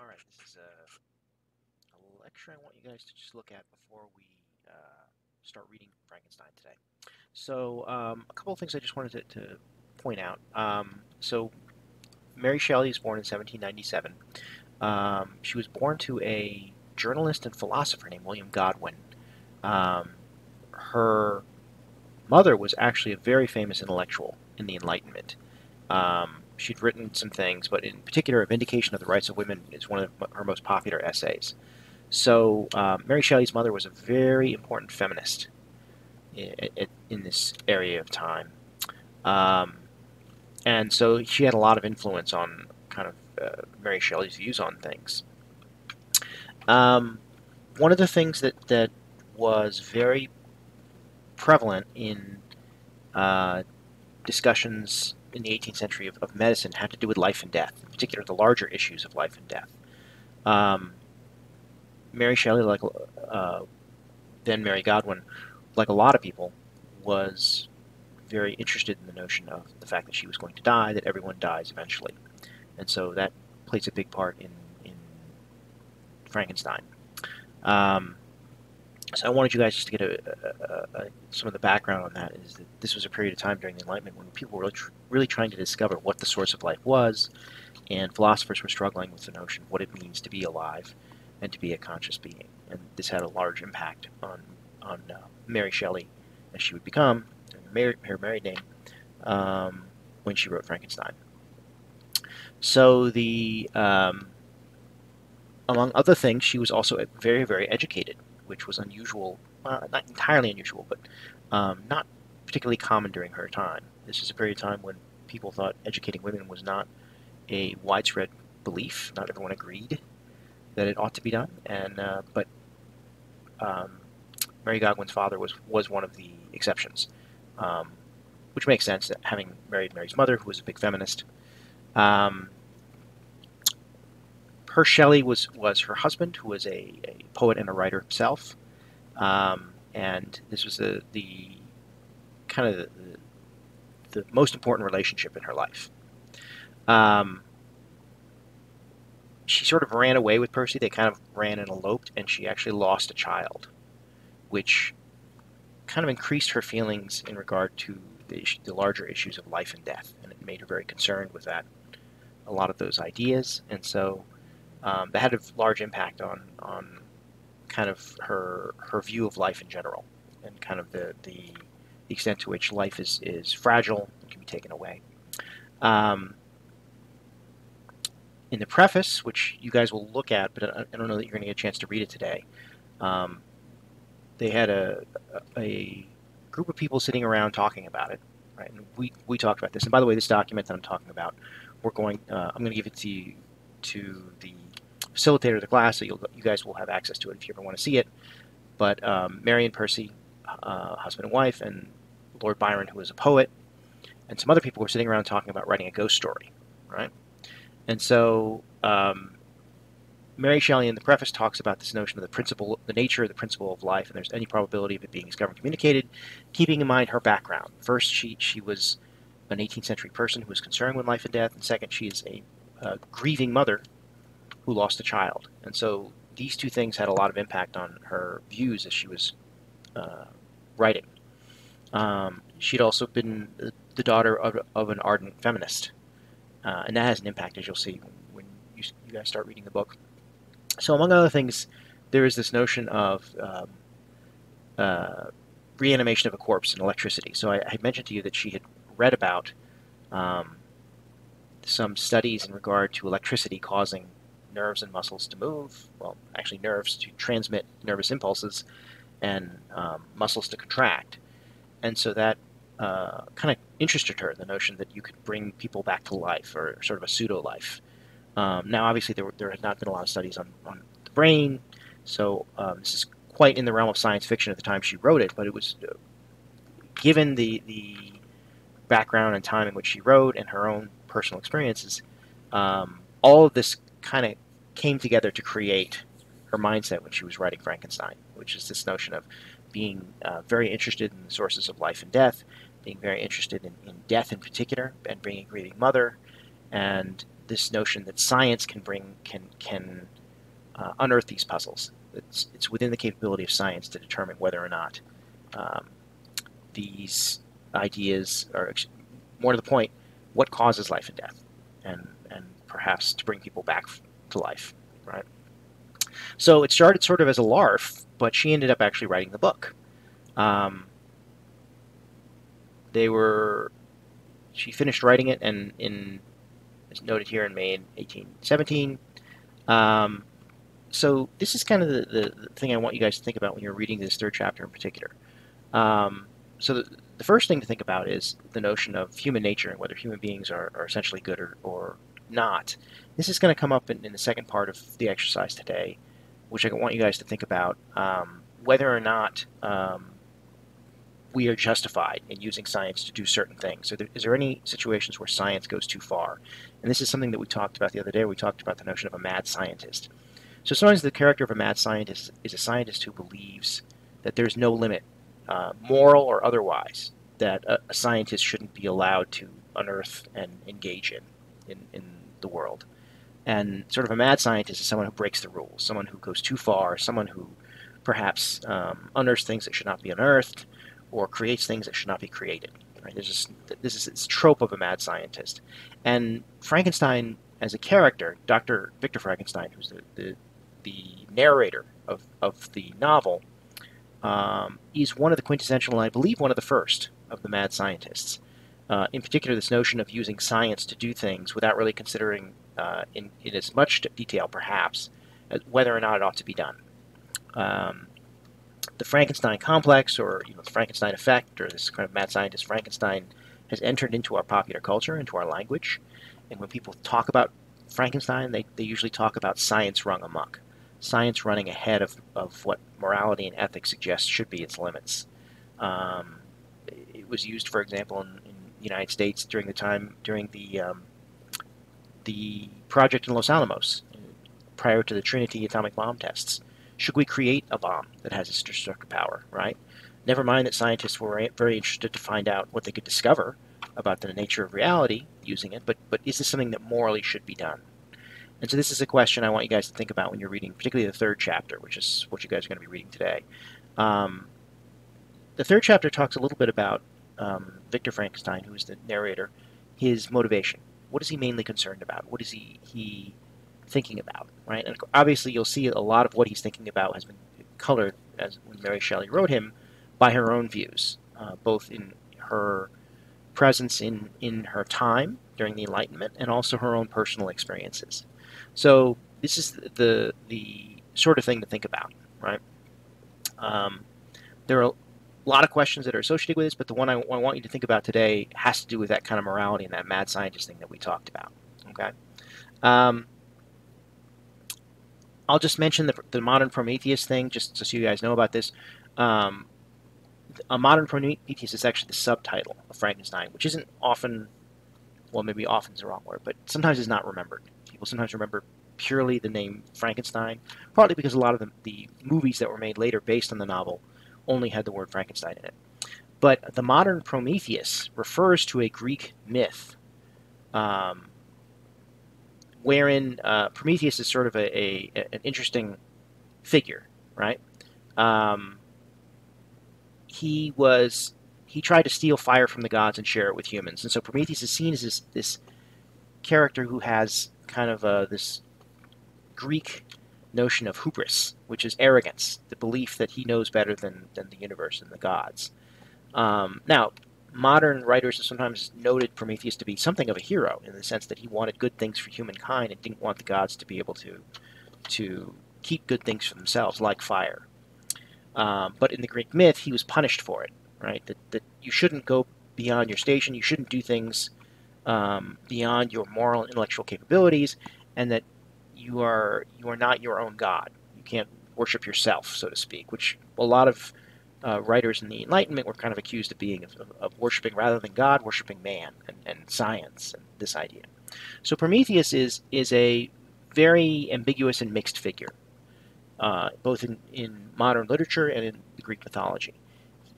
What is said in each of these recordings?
All right, this is a lecture I want you guys to just look at before we start reading Frankenstein today. So, a couple of things I just wanted to point out. Mary Shelley was born in 1797. She was born to a journalist and philosopher named William Godwin. Um, her mother was actually a very famous intellectual in the Enlightenment. She'd written some things, but in particular, A Vindication of the Rights of Women is one of her most popular essays. So Mary Shelley's mother was a very important feminist in this area of time, um, and so she had a lot of influence on kind of Mary Shelley's views on things. Um, One of the things that was very prevalent in uh, discussions in the 18th century of medicine had to do with life and death, in particular the larger issues of life and death. Um, Mary Shelley, like then Mary Godwin, like a lot of people, was very interested in the notion of the fact that she was going to die, that everyone dies eventually. And so that plays a big part in Frankenstein. Um, so I wanted you guys just to get some of the background on that. Is that this was a period of time during the Enlightenment when people were really trying to discover what the source of life was, and philosophers were struggling with the notion of what it means to be alive and to be a conscious being. And this had a large impact on Mary Shelley, as she would become, her married name, when she wrote Frankenstein. So among other things, she was also very, very educated, which was unusual, not entirely unusual, but not particularly common during her time. This is a period of time when people thought educating women was not a widespread belief. Not everyone agreed that it ought to be done, and but um, Mary Godwin's father was one of the exceptions, um, which makes sense. That having married Mary's mother, who was a big feminist, um, her Shelley was her husband, who was a poet and a writer himself, and this was the kind of the most important relationship in her life. Um, she sort of ran away with Percy. They kind of ran and eloped, and she actually lost a child, which kind of increased her feelings in regard to the larger issues of life and death, and it made her very concerned with that, a lot of those ideas, and so that had a large impact on kind of her view of life in general, and kind of the extent to which life is fragile and can be taken away. Um, in the preface, which you guys will look at, but I don't know that you're going to get a chance to read it today, um, they had a group of people sitting around talking about it, right? And we talked about this. And by the way, this document that I'm talking about, I'm going to give it to the facilitator of the class, so you guys will have access to it if you ever want to see it. But Mary and Percy, husband and wife, and Lord Byron, who was a poet, and some other people were sitting around talking about writing a ghost story, right? And so Mary Shelley in the preface talks about this notion of the nature of the principle of life, and there's any probability of it being discovered and communicated, keeping in mind her background. First, she was an 18th century person who was concerned with life and death, and second, she is a grieving mother who lost a child. And so these two things had a lot of impact on her views as she was writing. She'd also been the daughter of an ardent feminist, and that has an impact, as you'll see when you guys start reading the book. So, among other things, there is this notion of uh, reanimation of a corpse and electricity. So, I mentioned to you that she had read about um, some studies in regard to electricity causing nerves and muscles to move. Well, actually, nerves to transmit nervous impulses and muscles to contract. And so that kind of interested her, the notion that you could bring people back to life, or sort of a pseudo life. Now, obviously, there had not been a lot of studies on the brain, so this is quite in the realm of science fiction at the time she wrote it, but it was given the background and time in which she wrote and her own personal experiences, all of this kind of came together to create her mindset when she was writing Frankenstein, which is this notion of being very interested in the sources of life and death, being very interested in death in particular, and being a grieving mother, and this notion that science can unearth these puzzles. It's within the capability of science to determine whether or not um, these ideas are, more to the point, what causes life and death, and perhaps to bring people back to life, right? So it started sort of as a LARF, but she ended up actually writing the book. Um, she finished writing it, and as noted here, in May 1817. So this is kind of the thing I want you guys to think about when you're reading this third chapter in particular. So the first thing to think about is the notion of human nature and whether human beings are essentially good or not. This is going to come up in the second part of the exercise today, which I want you guys to think about whether or not we are justified in using science to do certain things. So is there any situations where science goes too far? And this is something that we talked about the other day. We talked about the notion of a mad scientist. So sometimes the character of a mad scientist is a scientist who believes that there's no limit, moral or otherwise, that a scientist shouldn't be allowed to unearth and engage in the world. And sort of a mad scientist is someone who breaks the rules, someone who goes too far, someone who perhaps unearths things that should not be unearthed, or creates things that should not be created. Right? This is this trope of a mad scientist. And Frankenstein, as a character, Dr. Victor Frankenstein, who's the narrator of the novel, is one of the quintessential, and I believe one of the first, of the mad scientists. In particular, this notion of using science to do things without really considering in as much detail, perhaps, as whether or not it ought to be done. The Frankenstein complex, or the Frankenstein effect, or this kind of mad scientist Frankenstein, has entered into our popular culture, into our language. And when people talk about Frankenstein, they usually talk about science run amok, science running ahead of what morality and ethics suggest should be its limits. It was used, for example, in the United States during the project in Los Alamos, prior to the Trinity atomic bomb tests. Should we create a bomb that has its destructive power, right? Never mind that scientists were very interested to find out what they could discover about the nature of reality using it, but is this something that morally should be done? And so this is a question I want you guys to think about when you're reading, particularly the third chapter, which is what you guys are going to be reading today. The third chapter talks a little bit about Victor Frankenstein, who is the narrator, his motivation. What is he mainly concerned about? What is he thinking about, right? And obviously you'll see a lot of what he's thinking about has been colored, as when Mary Shelley wrote him, by her own views, both in her presence in her time during the Enlightenment and also her own personal experiences. So this is the sort of thing to think about, right? There are a lot of questions that are associated with this, but the one I want you to think about today has to do with that kind of morality and that mad scientist thing that we talked about, okay? I'll just mention the modern Prometheus thing, just so you guys know about this. A modern Prometheus is actually the subtitle of Frankenstein, which isn't often, well, maybe often is the wrong word, but sometimes is not remembered. People sometimes remember purely the name Frankenstein, partly because a lot of the movies that were made later based on the novel only had the word Frankenstein in it. But the modern Prometheus refers to a Greek myth, wherein Prometheus is sort of an interesting figure, right? He tried to steal fire from the gods and share it with humans, and so Prometheus is seen as this character who has kind of this Greek notion of hubris, which is arrogance, the belief that he knows better than the universe and the gods. Now, modern writers have sometimes noted Prometheus to be something of a hero in the sense that he wanted good things for humankind and didn't want the gods to be able to keep good things for themselves, like fire. But in the Greek myth, he was punished for it, right? That you shouldn't go beyond your station, you shouldn't do things beyond your moral and intellectual capabilities, and that you are not your own god. You can't worship yourself, so to speak, which a lot of writers in the Enlightenment were kind of accused of being of worshiping, rather than God, worshiping man and science and this idea. So Prometheus is a very ambiguous and mixed figure, both in modern literature and in the Greek mythology.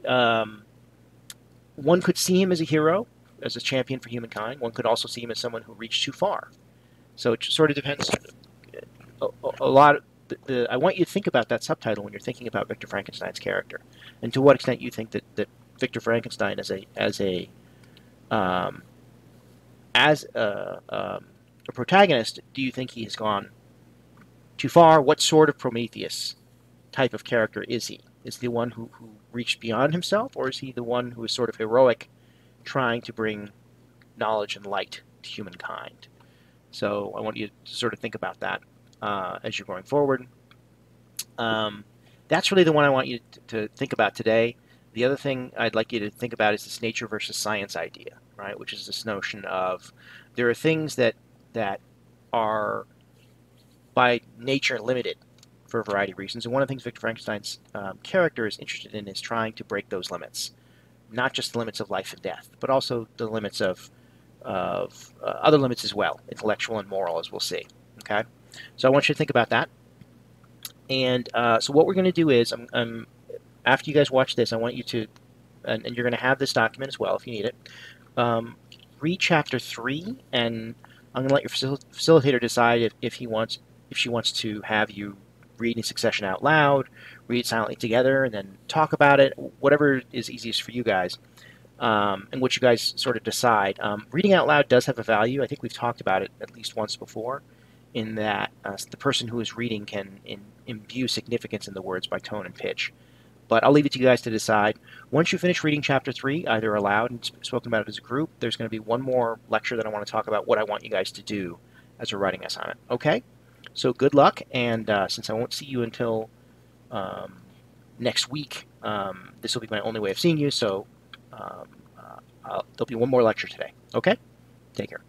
One could see him as a hero, as a champion for humankind. One could also see him as someone who reached too far So it sort of depends a lot. I want you to think about that subtitle when you're thinking about Victor Frankenstein's character, and to what extent you think that Victor Frankenstein um, as a protagonist, do you think he has gone too far? What sort of Prometheus type of character is he? Is he the one who reached beyond himself, or is he the one who is sort of heroic, trying to bring knowledge and light to humankind? So I want you to sort of think about that as you're going forward. That's really the one I want you to think about today. The other thing I'd like you to think about is this nature versus science idea, right? Which is this notion of there are things that are by nature limited for a variety of reasons, and one of the things Victor Frankenstein's character is interested in is trying to break those limits, not just the limits of life and death, but also the limits of other limits as well, intellectual and moral, as we'll see. Okay, so I want you to think about that. And so what we're going to do is, after you guys watch this, I want you to, and you're going to have this document as well if you need it, read chapter 3, and I'm going to let your facilitator decide if she wants to have you read in succession out loud, read it silently together, and then talk about it, whatever is easiest for you guys, and what you guys sort of decide. Reading out loud does have a value. I think we've talked about it at least once before, in that the person who is reading can imbue significance in the words by tone and pitch. But I'll leave it to you guys to decide. Once you finish reading chapter 3, either aloud and spoken about it as a group, there's going to be one more lecture that I want to talk about what I want you guys to do as a writing assignment. Okay? So good luck, and since I won't see you until next week, this will be my only way of seeing you, so there'll be one more lecture today. Okay? Take care.